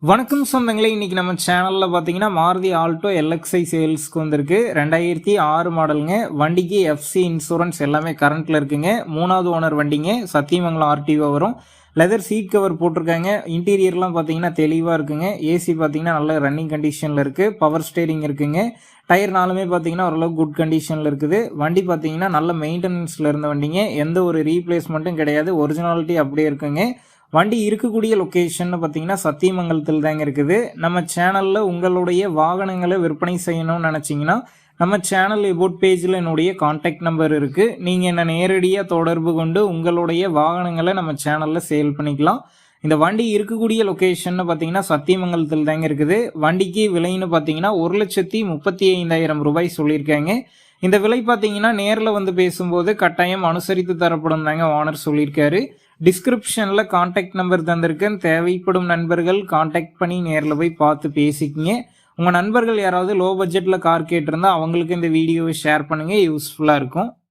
வணக்கம் சொந்தங்களே, இன்னைக்கு நம்ம சேனல்ல பாத்தீங்கன்னா மாருதி ஆல்டோ எல்எக்ஸ்ஐ சேல்ஸ்க்கு வந்திருக்கு. 2006 மாடலுங்க. வண்டிக்கு எஃப்சி இன்சூரன்ஸ் எல்லாமே கரண்ட்ல இருக்குங்க. 3வது ஓனர் வண்டிங்க. சத்தியமங்கலம் ஆர்டிஓ வரும். லெதர் சீட் கவர் போட்டிருக்காங்க. இன்டீரியர்லாம் பாத்தீங்கன்னா தெளிவா இருக்குங்க. ஏசி பாத்தீங்கன்னா நல்ல ரன்னிங் கண்டிஷன்ல இருக்கு. பவர் ஸ்டேரிங் இருக்குங்க. டயர் நாலுமே பாத்தீங்கன்னா ஓரளவு குட் கண்டிஷன்ல இருக்குது. வண்டி பாத்தீங்கன்னா நல்ல மெயின்டெனன்ஸ்ல இருந்த வண்டிங்க. எந்த ஒரு ரீப்ளேஸ்மெண்ட்டும் கிடையாது. ஒரிஜினாலிட்டி அப்படியே இருக்குங்க. வண்டி இருக்கக்கூடிய லொக்கேஷன் பார்த்தீங்கன்னா சத்தியமங்கலத்தில் தாங்க இருக்குது. நம்ம சேனலில் உங்களுடைய வாகனங்களை விற்பனை செய்யணும்னு நினச்சிங்கன்னா நம்ம சேனல் எபோட் பேஜில் என்னுடைய கான்டாக்ட் நம்பர் இருக்குது. நீங்கள் என்ன நேரடியாக தொடர்பு கொண்டு உங்களுடைய வாகனங்களை நம்ம சேனலில் சேல் பண்ணிக்கலாம். இந்த வண்டி இருக்கக்கூடிய லொக்கேஷன் பார்த்தீங்கன்னா சத்தியமங்கலத்தில் தாங்க இருக்குது. வண்டிக்கு விலைன்னு பார்த்தீங்கன்னா 1,35,000 ரூபாய் சொல்லியிருக்காங்க. இந்த விலை பார்த்தீங்கன்னா நேரில் வந்து பேசும்போது கட்டாயம் அனுசரித்து தரப்படும் தாங்க ஓனர் சொல்லியிருக்காரு. டிஸ்கிரிப்ஷனில் கான்டாக்ட் நம்பர் தந்திருக்கேன். தேவைப்படும் நண்பர்கள் கான்டாக்ட் பண்ணி நேரில் போய் பார்த்து பேசிக்கிங்க. உங்கள் நண்பர்கள் யாராவது லோ பட்ஜெட்டில் கார் கேட்டிருந்தா அவங்களுக்கு இந்த வீடியோவை ஷேர் பண்ணுங்கள், யூஸ்ஃபுல்லாக இருக்கும்.